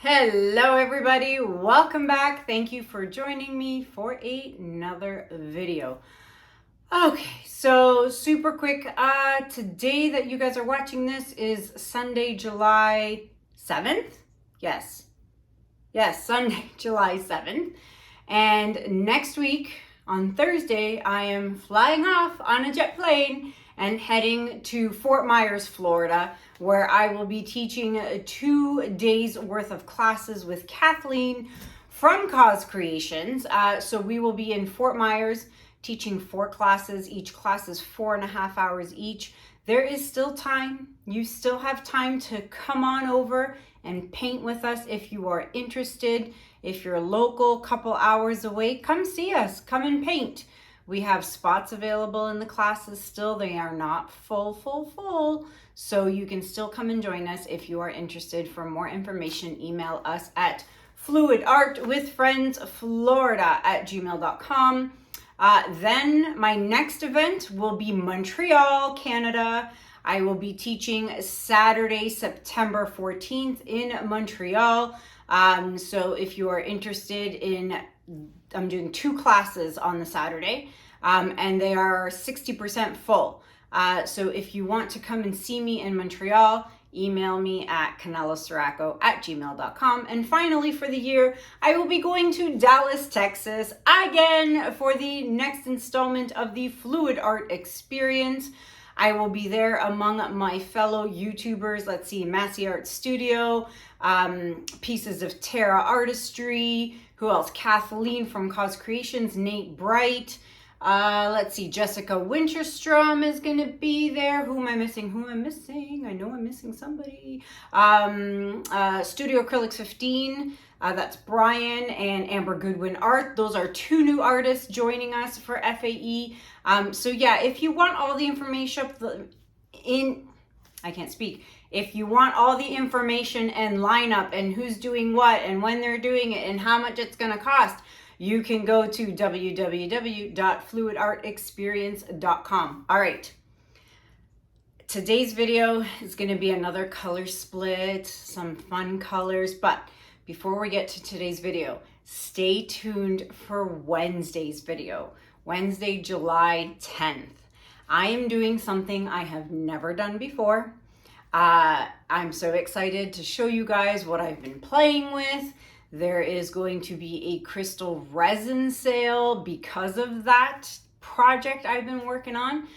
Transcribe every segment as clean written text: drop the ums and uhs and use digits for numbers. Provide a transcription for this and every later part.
Hello everybody, welcome back. Thank you for joining me for another video. Okay, so super quick, today that you guys are watching this is Sunday, July 7th. Yes, Sunday, July 7th. And next week on Thursday, I am flying off on a jet plane and heading to Fort Myers, Florida, where I will be teaching 2 days worth of classes with Kathleen from Cause Creations. So we will be in Fort Myers teaching 4 classes. Each class is 4.5 hours each. There is still time. You still have time to come on over and paint with us if you are interested. If you're local, couple hours away, come see us, come and paint. We have spots available in the classes still. They are not full. So you can still come and join us if you are interested. For more information, email us at fluidartwithfriendsflorida@gmail.com. Then my next event will be Montreal, Canada. I will be teaching Saturday, September 14th in Montreal. So if you are interested in, I'm doing 2 classes on the Saturday, and they are 60% full. So if you want to come and see me in Montreal, email me at canellaciraco@gmail.com. And finally, for the year, I will be going to Dallas, Texas again for the next installment of the Fluid Art Experience. I will be there among my fellow YouTubers. Let's see, Massey Art Studio, Pieces of Terra Artistry, who else? Kathleen from Cause Creations, Nate Bright. Let's see, Jessica Winterstrom is going to be there. Who am I missing? I know I'm missing somebody. Studio Acrylic 15. That's Brian and Amber Goodwin Art. Those are 2 new artists joining us for FAE. So yeah, if you want all the information If you want all the information and lineup and who's doing what and when they're doing it and how much it's going to cost, you can go to www.fluidartexperience.com. All right. Today's video is going to be another color split, some fun colors, but before we get to today's video, stay tuned for Wednesday's video, Wednesday, July 10th. I am doing something I have never done before. I'm so excited to show you guys what I've been playing with. There is going to be a crystal resin sale because of that project I've been working on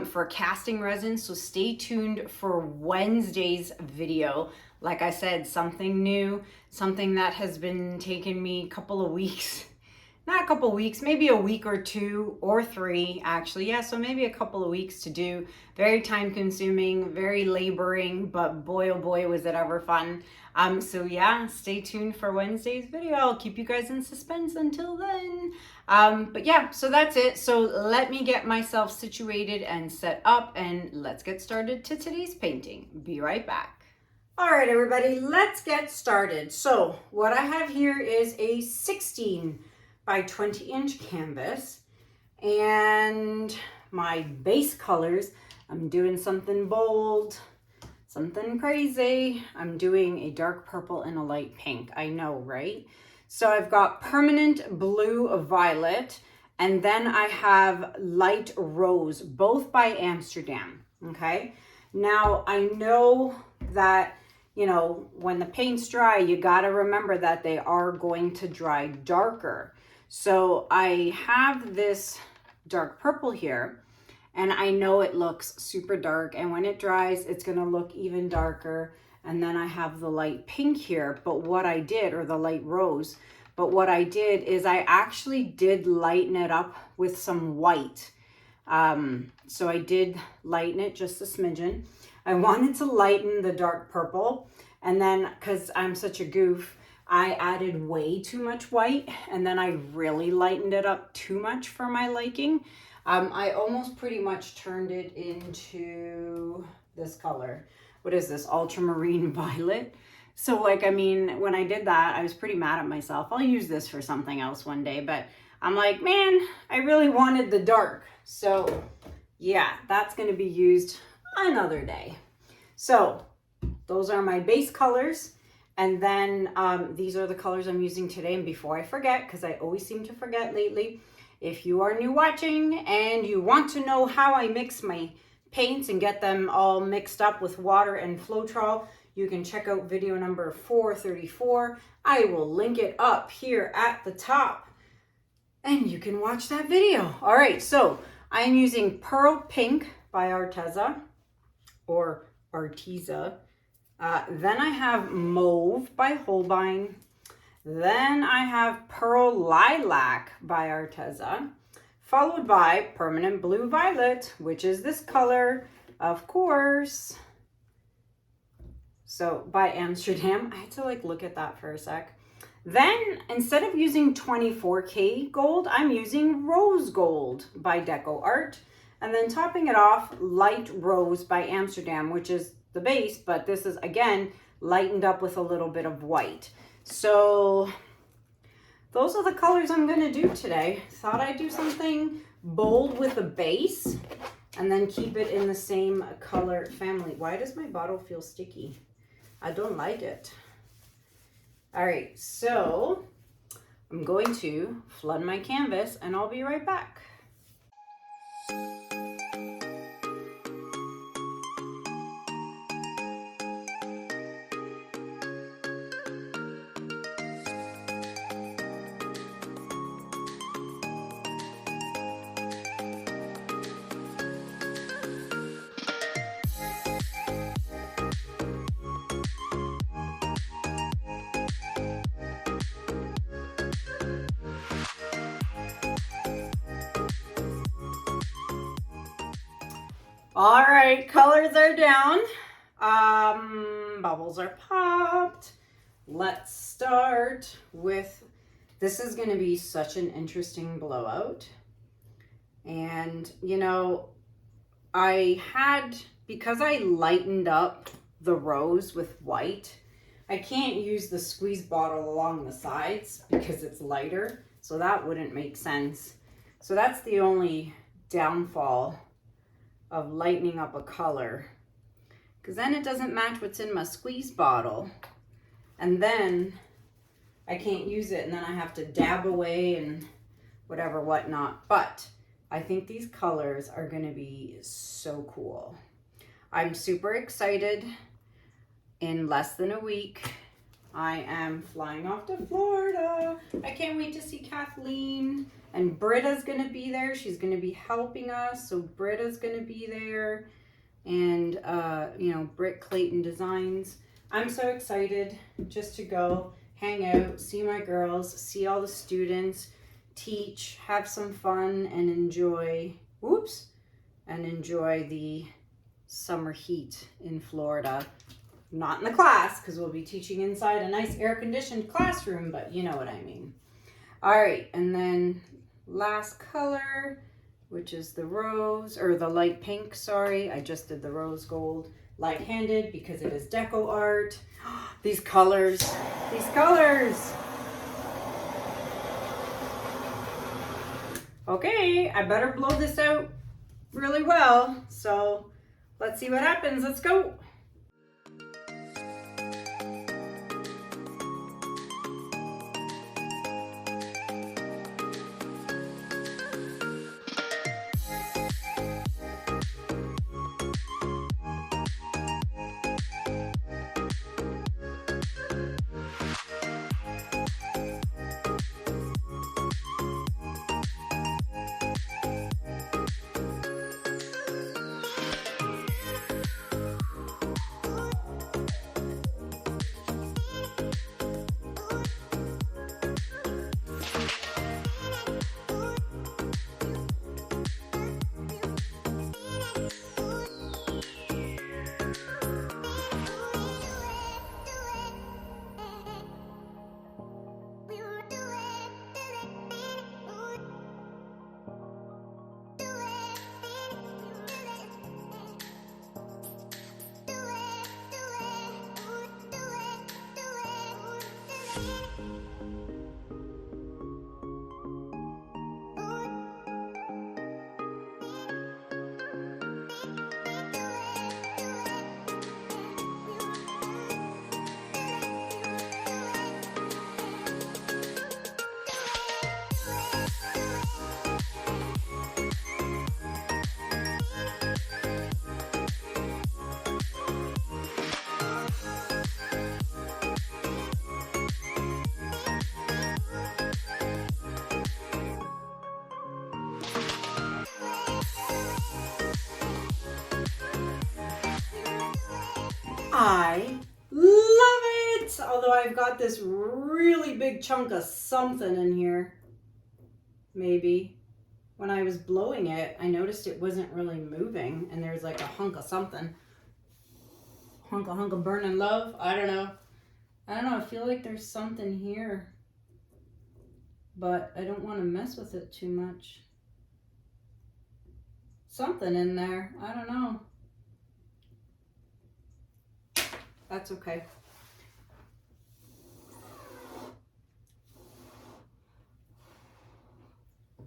for casting resin. So stay tuned for Wednesday's video. Like I said, something new, something that has been taking me a couple of weeks. Not a couple of weeks, maybe a week or 2 or 3 actually. Yeah, so maybe a couple of weeks to do. Very time consuming, very laboring, but boy, oh boy, was it ever fun. So yeah, stay tuned for Wednesday's video. I'll keep you guys in suspense until then. But yeah, so that's it. So let me get myself situated and set up and let's get started to today's painting. Be right back. All right, everybody, let's get started. So what I have here is a 16 by 20-inch canvas, and my base colors, I'm doing something bold, something crazy. I'm doing a dark purple and a light pink. I know, right? So I've got permanent blue violet, and then I have light rose, both by Amsterdam. Okay, now I know that, you know, when the paint's dry, you got to remember that they are going to dry darker. So I have this dark purple here, and I know it looks super dark, and when it dries, it's going to look even darker. And then I have the light pink here, but what I did, or the light rose, but what I did is I actually did lighten it up with some white. So I did lighten it just a smidgen. I wanted to lighten the dark purple, and then, because I'm such a goof, I added way too much white, and then I really lightened it up too much for my liking. I almost pretty much turned it into this color. What is this? Ultramarine violet. So like, I mean, when I did that, I was pretty mad at myself. I'll use this for something else one day, but I'm like, man, I really wanted the dark. So yeah, that's going to be used another day. So those are my base colors. And then these are the colors I'm using today. And before I forget, because I always seem to forget lately, if you are new watching and you want to know how I mix my paints and get them all mixed up with water and Floetrol, you can check out video number 434. I will link it up here at the top and you can watch that video. All right, so I'm using Pearl Pink by Arteza or Arteza. Then I have Mauve by Holbein. Then I have Pearl Lilac by Arteza, followed by Permanent Blue Violet, which is this color, of course. So by Amsterdam, I had to like look at that for a sec. Then instead of using 24K gold, I'm using Rose Gold by DecoArt. And then topping it off, Light Rose by Amsterdam, which is the base, but this is again lightened up with a little bit of white. So those are the colors I'm going to do today. Thought I'd do something bold with a base and then keep it in the same color family. Why does my bottle feel sticky? I don't like it. All right, so I'm going to flood my canvas and I'll be right back. All right, colors are down. Bubbles are popped. Let's start with, this is going to be such an interesting blowout. And, you know, because I lightened up the rose with white, I can't use the squeeze bottle along the sides because it's lighter. So that wouldn't make sense. So that's the only downfall of lightening up a color, because then it doesn't match what's in my squeeze bottle, and then I can't use it, and then I have to dab away and whatever whatnot. But I think these colors are going to be so cool. I'm super excited. In less than a week I am flying off to Florida. I can't wait to see Kathleen. And Britta's going to be there. She's going to be helping us. So Britta's going to be there. And, you know, Britt Clayton Designs. I'm so excited just to go hang out, see my girls, see all the students, teach, have some fun, and enjoy, and enjoy the summer heat in Florida. Not in the class, because we'll be teaching inside a nice air-conditioned classroom, but you know what I mean. All right, and then last color, which is the rose, or the light pink, sorry. I just did the rose gold light-handed because it is DecoArt. These colors, these colors. Okay, I better blow this out really well. So let's see what happens. Let's go. I love it. Although I've got this really big chunk of something in here. Maybe. When I was blowing it, I noticed it wasn't really moving. And there's like a hunk of something. Hunk of burning love. I don't know. I feel like there's something here. But I don't want to mess with it too much. Something in there. I don't know. That's okay.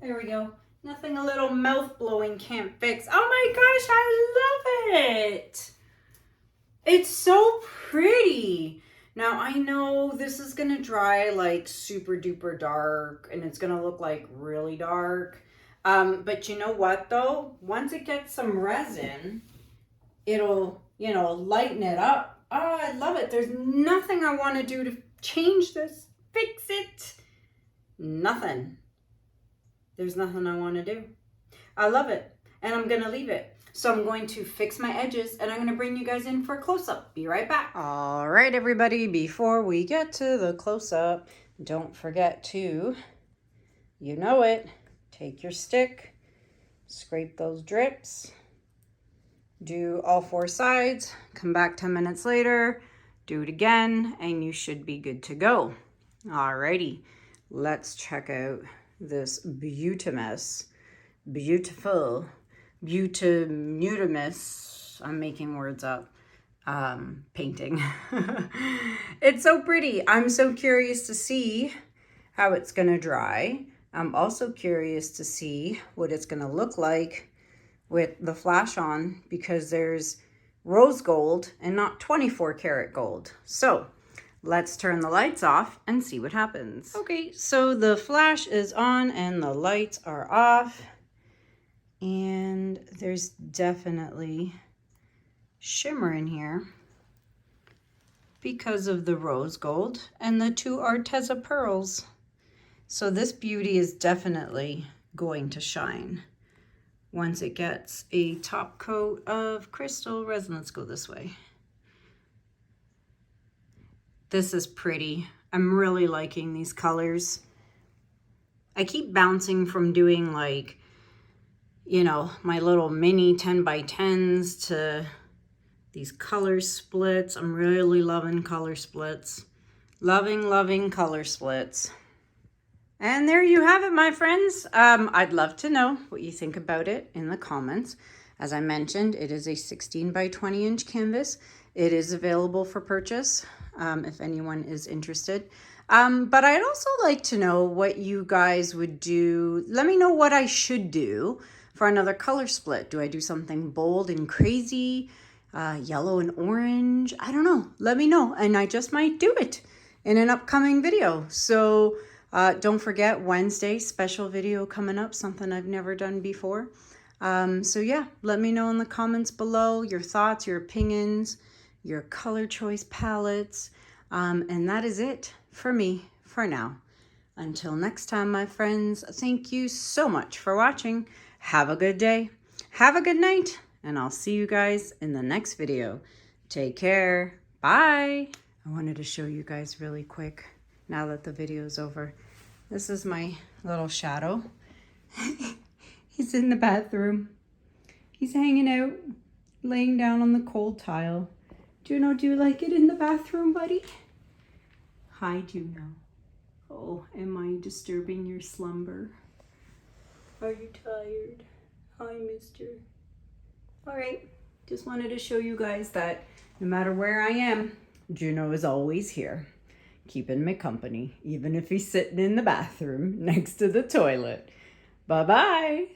There we go. Nothing a little mouth blowing can't fix. Oh my gosh, I love it. It's so pretty. Now I know this is gonna dry like super duper dark and it's gonna look like really dark. But you know what though? Once it gets some resin, it'll, you know, lighten it up. Oh, I love it. There's nothing I want to do to change this, fix it. Nothing. There's nothing I want to do. I love it. And I'm going to leave it. So I'm going to fix my edges and I'm going to bring you guys in for a close-up. Be right back. All right, everybody. Before we get to the close-up, don't forget to, you know it, take your stick, scrape those drips. Do all 4 sides, come back 10 minutes later, do it again, and you should be good to go. Alrighty, let's check out this beautimous, beautiful, beautimutimus, I'm making words up, painting. It's so pretty. I'm so curious to see how it's gonna dry. I'm also curious to see what it's gonna look like with the flash on, because there's rose gold and not 24 karat gold. So let's turn the lights off and see what happens. Okay, so the flash is on and the lights are off. And there's definitely shimmer in here because of the rose gold and the 2 Arteza pearls. So this beauty is definitely going to shine once it gets a top coat of crystal resin. Let's go this way. This is pretty. I'm really liking these colors. I keep bouncing from doing like, you know, my little mini 10 by 10s to these color splits. I'm really loving color splits. Loving color splits. And there you have it, my friends. I'd love to know what you think about it in the comments. As I mentioned, it is a 16 by 20 inch canvas. It is available for purchase if anyone is interested. But I'd also like to know what you guys would do. Let me know what I should do for another color split. Do I do something bold and crazy? Yellow and orange? I don't know. Let me know. And I just might do it in an upcoming video. So don't forget, Wednesday, special video coming up, something I've never done before. So yeah, let me know in the comments below your thoughts, your opinions, your color choice palettes. And that is it for me for now. Until next time, my friends, thank you so much for watching. Have a good day. Have a good night. And I'll see you guys in the next video. Take care. Bye. I wanted to show you guys really quick now that the video is over. This is my little shadow. He's in the bathroom. He's hanging out, laying down on the cold tile. Juno, do you like it in the bathroom, buddy? Hi, Juno. Oh, am I disturbing your slumber? Are you tired? Hi, mister. All right, just wanted to show you guys that no matter where I am, Juno is always here, keeping me company, even if he's sitting in the bathroom next to the toilet. Bye-bye.